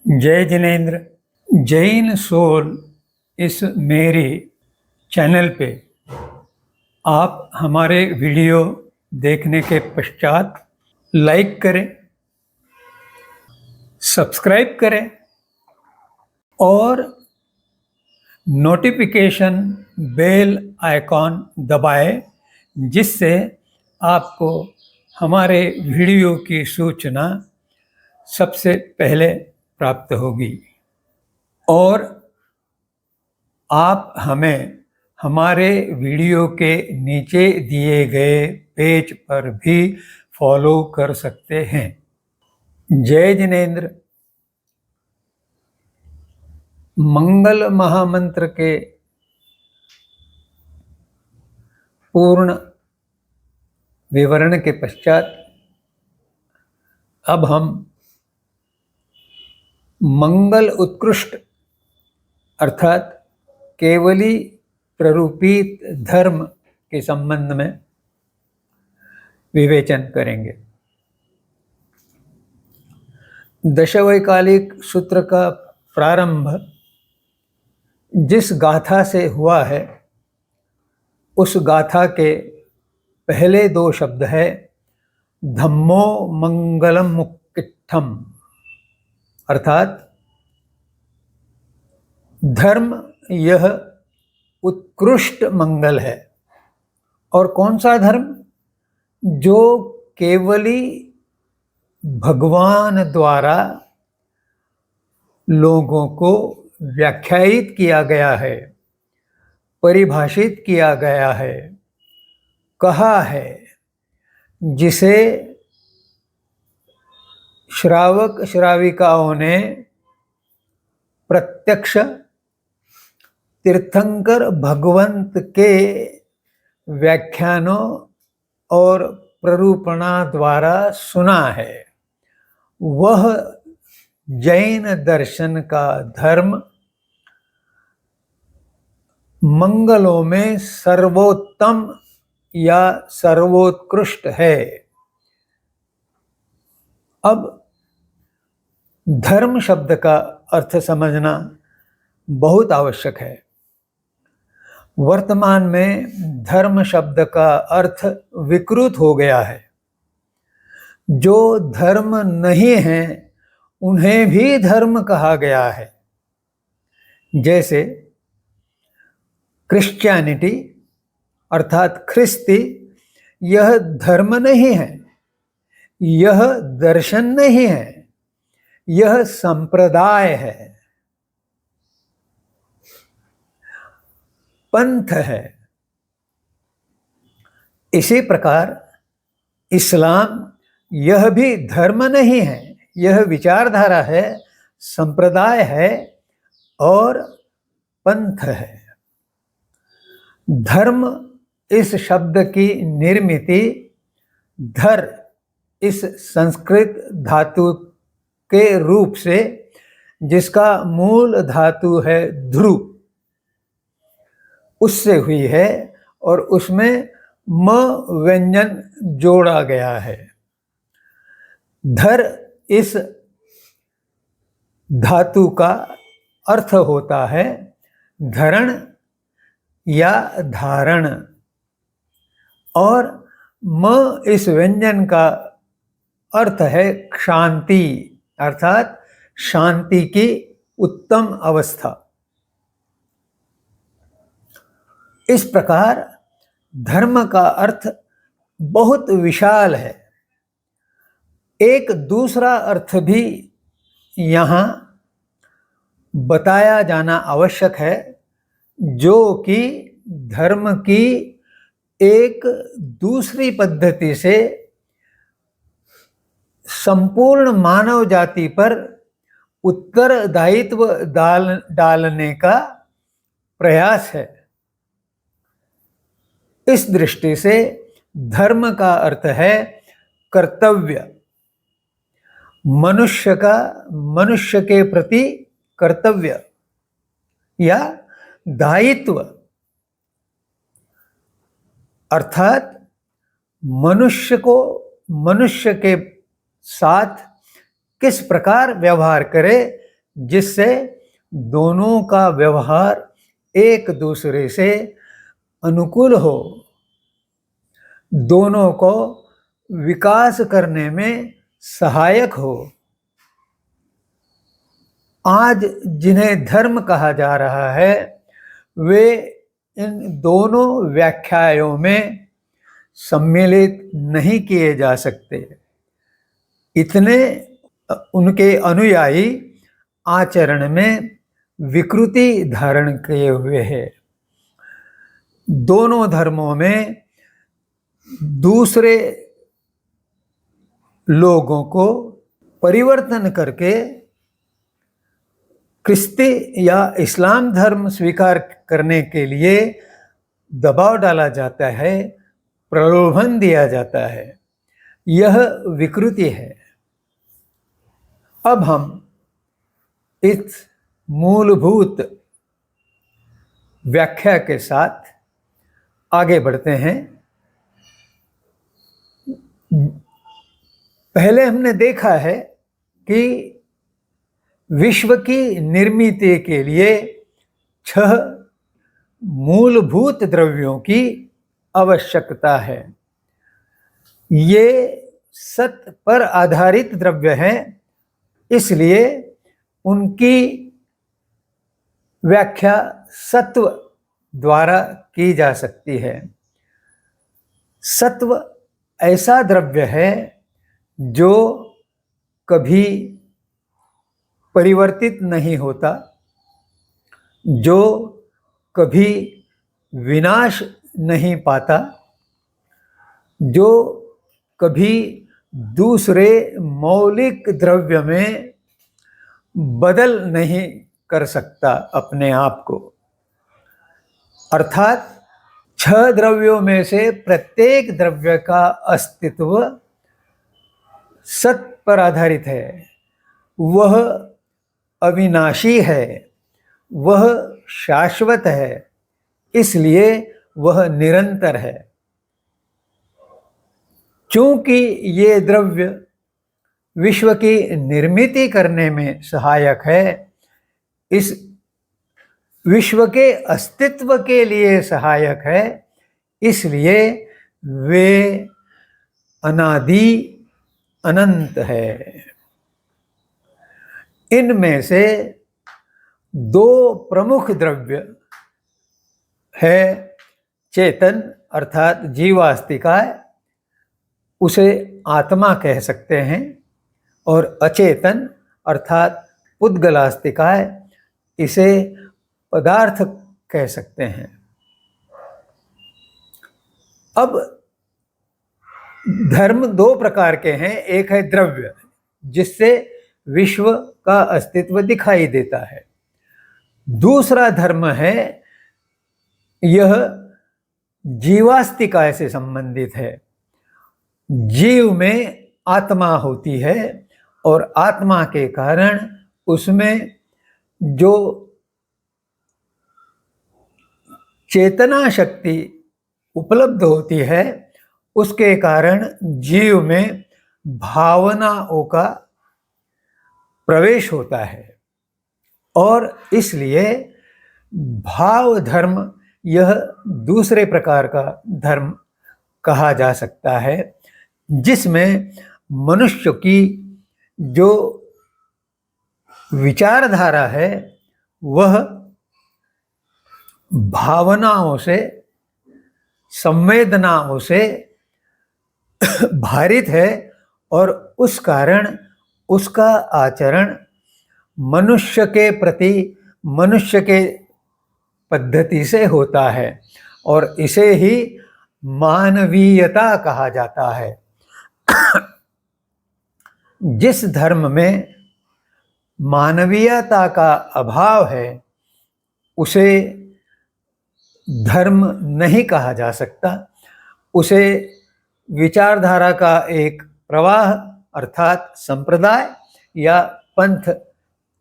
जय जिनेन्द्र। जैन सोल इस मेरी चैनल पे आप हमारे वीडियो देखने के पश्चात लाइक करें, सब्सक्राइब करें और नोटिफिकेशन बेल आइकॉन दबाएं, जिससे आपको हमारे वीडियो की सूचना सबसे पहले प्राप्त होगी। और आप हमें हमारे वीडियो के नीचे दिए गए पेज पर भी फॉलो कर सकते हैं। जय जिनेन्द्र। मंगल महामंत्र के पूर्ण विवरण के पश्चात अब हम मंगल उत्कृष्ट अर्थात केवली प्ररूपित धर्म के संबंध में विवेचन करेंगे। दशवैकालिक सूत्र का प्रारंभ जिस गाथा से हुआ है, उस गाथा के पहले दो शब्द है धम्मो मंगलम मुक्तिष्ठम, अर्थात धर्म यह उत्कृष्ट मंगल है। और कौन सा धर्म? जो केवली भगवान द्वारा लोगों को व्याख्यायित किया गया है, परिभाषित किया गया है, कहा है, जिसे श्रावक श्राविकाओं ने प्रत्यक्ष तीर्थंकर भगवंत के व्याख्यानों और प्ररूपणा द्वारा सुना है। वह जैन दर्शन का धर्म मंगलों में सर्वोत्तम या सर्वोत्कृष्ट है। अब धर्म शब्द का अर्थ समझना बहुत आवश्यक है। वर्तमान में धर्म शब्द का अर्थ विकृत हो गया है। जो धर्म नहीं है उन्हें भी धर्म कहा गया है। जैसे क्रिश्चियनिटी अर्थात ख्रिस्ती, यह धर्म नहीं है, यह दर्शन नहीं है, यह संप्रदाय है, पंथ है। इसी प्रकार इस्लाम यह भी धर्म नहीं है, यह विचारधारा है, संप्रदाय है और पंथ है। धर्म इस शब्द की निर्मिति धर इस संस्कृत धातु के रूप से, जिसका मूल धातु है ध्रु, उससे हुई है और उसमें म व्यंजन जोड़ा गया है। धर इस धातु का अर्थ होता है धरण या धारण, और म इस व्यंजन का अर्थ है शांति अर्थात शांति की उत्तम अवस्था। इस प्रकार धर्म का अर्थ बहुत विशाल है। एक दूसरा अर्थ भी यहाँ बताया जाना आवश्यक है, जो कि धर्म की एक दूसरी पद्धति से संपूर्ण मानव जाति पर उत्तरदायित्व डालने का प्रयास है। इस दृष्टि से धर्म का अर्थ है कर्तव्य, मनुष्य का मनुष्य के प्रति कर्तव्य या दायित्व, अर्थात मनुष्य को मनुष्य के साथ किस प्रकार व्यवहार करे, जिससे दोनों का व्यवहार एक दूसरे से अनुकूल हो, दोनों को विकास करने में सहायक हो। आज जिन्हें धर्म कहा जा रहा है वे इन दोनों व्याख्याओं में सम्मिलित नहीं किए जा सकते। इतने उनके अनुयायी आचरण में विकृति धारण किए हुए हैं। दोनों धर्मों में दूसरे लोगों को परिवर्तन करके क्रिस्ती या इस्लाम धर्म स्वीकार करने के लिए दबाव डाला जाता है, प्रलोभन दिया जाता है। यह विकृति है। अब हम इस मूलभूत व्याख्या के साथ आगे बढ़ते हैं। पहले हमने देखा है कि विश्व की निर्मित के लिए 6 मूलभूत द्रव्यों की आवश्यकता है। ये सत्य पर आधारित द्रव्य हैं, इसलिए उनकी व्याख्या सत्व द्वारा की जा सकती है। सत्व ऐसा द्रव्य है जो कभी परिवर्तित नहीं होता, जो कभी विनाश नहीं पाता, जो कभी दूसरे मौलिक द्रव्य में बदल नहीं कर सकता अपने आप को। अर्थात 6 द्रव्यों में से प्रत्येक द्रव्य का अस्तित्व सत्य पर आधारित है। वह अविनाशी है, वह शाश्वत है, इसलिए वह निरंतर है। चूंकि ये द्रव्य विश्व की निर्मित करने में सहायक है, इस विश्व के अस्तित्व के लिए सहायक है, इसलिए वे अनादि अनंत है। इनमें से 2 प्रमुख द्रव्य है। चेतन अर्थात जीवास्तिकाय, उसे आत्मा कह सकते हैं, और अचेतन अर्थात पुद्गलास्तिकाय, इसे पदार्थ कह सकते हैं। अब धर्म 2 प्रकार के हैं। एक है द्रव्य, जिससे विश्व का अस्तित्व दिखाई देता है। दूसरा धर्म है, यह जीवास्तिकाय से संबंधित है। जीव में आत्मा होती है और आत्मा के कारण उसमें जो चेतना शक्ति उपलब्ध होती है, उसके कारण जीव में भावनाओं का प्रवेश होता है, और इसलिए भाव धर्म यह दूसरे प्रकार का धर्म कहा जा सकता है, जिसमें मनुष्य की जो विचारधारा है वह भावनाओं से, संवेदनाओं से भारित है, और उस कारण उसका आचरण मनुष्य के प्रति मनुष्य के पद्धति से होता है, और इसे ही मानवीयता कहा जाता है। जिस धर्म में मानवीयता का अभाव है उसे धर्म नहीं कहा जा सकता, उसे विचारधारा का एक प्रवाह अर्थात संप्रदाय या पंथ,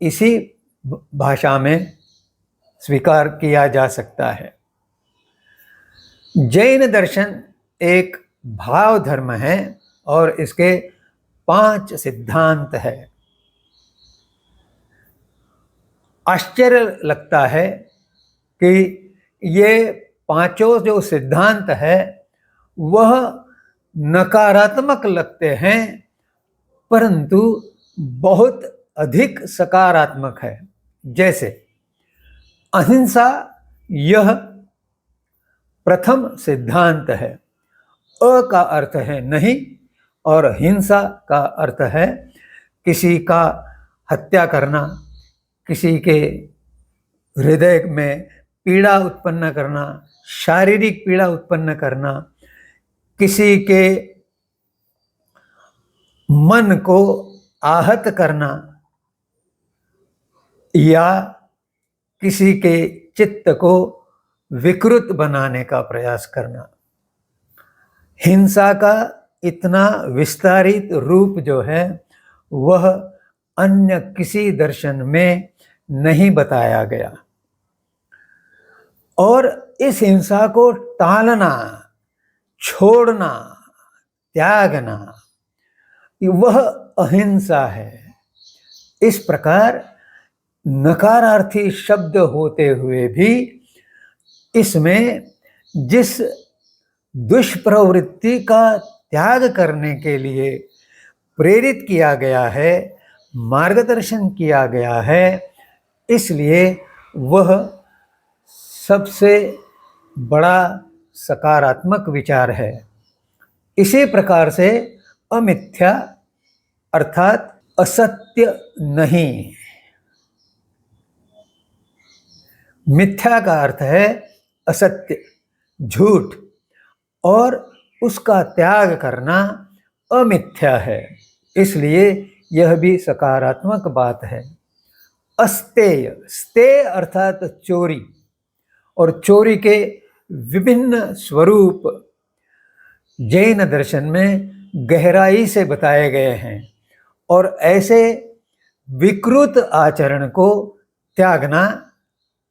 इसी भाषा में स्वीकार किया जा सकता है। जैन दर्शन एक भाव धर्म है और इसके 5 सिद्धांत है। आश्चर्य लगता है कि ये पांचों जो सिद्धांत है वह नकारात्मक लगते हैं, परंतु बहुत अधिक सकारात्मक है। जैसे अहिंसा, यह प्रथम सिद्धांत है। अ का अर्थ है नहीं और हिंसा का अर्थ है किसी का हत्या करना, किसी के हृदय में पीड़ा उत्पन्न करना, शारीरिक पीड़ा उत्पन्न करना, किसी के मन को आहत करना या किसी के चित्त को विकृत बनाने का प्रयास करना। हिंसा का इतना विस्तारित रूप जो है वह अन्य किसी दर्शन में नहीं बताया गया। और इस हिंसा को टालना, छोड़ना, त्यागना, वह अहिंसा है। इस प्रकार नकारार्थी शब्द होते हुए भी इसमें जिस दुष्प्रवृत्ति का त्याग करने के लिए प्रेरित किया गया है, मार्गदर्शन किया गया है, इसलिए वह सबसे बड़ा सकारात्मक विचार है। इसी प्रकार से अमिथ्या अर्थात असत्य नहीं। मिथ्या का अर्थ है असत्य, झूठ, और उसका त्याग करना अमिथ्या है, इसलिए यह भी सकारात्मक बात है। अस्तेय, स्तेय अर्थात चोरी, और चोरी के विभिन्न स्वरूप जैन दर्शन में गहराई से बताए गए हैं, और ऐसे विकृत आचरण को त्यागना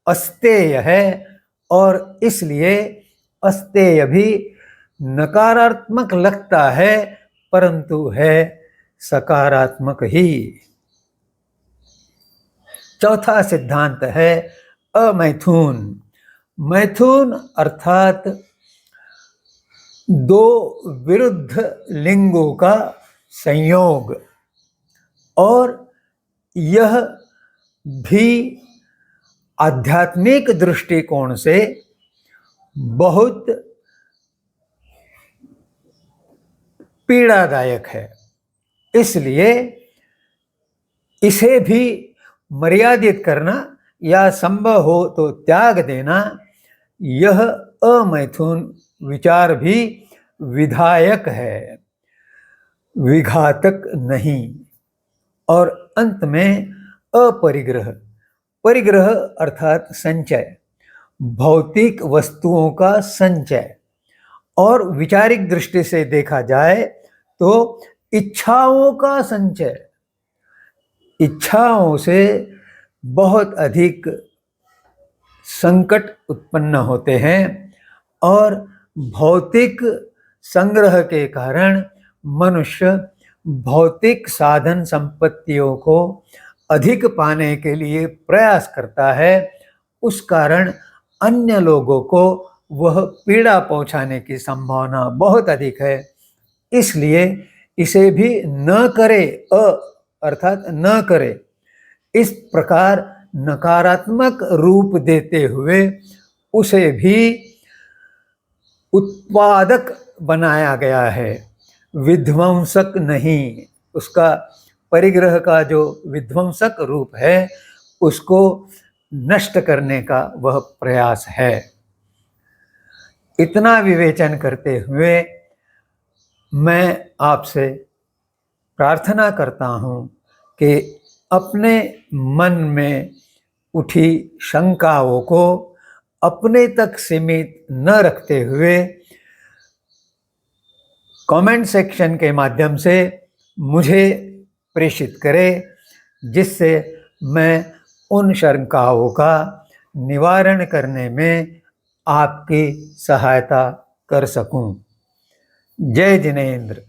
अस्तेय है, और इसलिए अस्तेय भी नकारात्मक लगता है परंतु है सकारात्मक ही। चौथा सिद्धांत है अमैथुन। मैथुन अर्थात दो विरुद्ध लिंगों का संयोग, और यह भी आध्यात्मिक दृष्टिकोण से बहुत पीड़ादायक है, इसलिए इसे भी मर्यादित करना या संभव हो तो त्याग देना, यह अमैथुन विचार भी विधायक है, विघातक नहीं। और अंत में अपरिग्रह। परिग्रह अर्थात संचय, भौतिक वस्तुओं का संचय, और विचारिक दृष्टि से देखा जाए तो इच्छाओं का संचय। इच्छाओं से बहुत अधिक संकट उत्पन्न होते हैं, और भौतिक संग्रह के कारण मनुष्य भौतिक साधन संपत्तियों को अधिक पाने के लिए प्रयास करता है। उस कारण अन्य लोगों को वह पीड़ा पहुंचाने की संभावना बहुत अधिक है, इसलिए इसे भी न करे, अर्थात न करे। इस प्रकार नकारात्मक रूप देते हुए उसे भी उत्पादक बनाया गया है, विध्वंसक नहीं। उसका परिग्रह का जो विध्वंसक रूप है उसको नष्ट करने का वह प्रयास है। इतना विवेचन करते हुए मैं आपसे प्रार्थना करता हूँ कि अपने मन में उठी शंकाओं को अपने तक सीमित न रखते हुए कमेंट सेक्शन के माध्यम से मुझे प्रेषित करें, जिससे मैं उन शंकाओं का निवारण करने में आपकी सहायता कर सकूं। जय जिनेंद्र।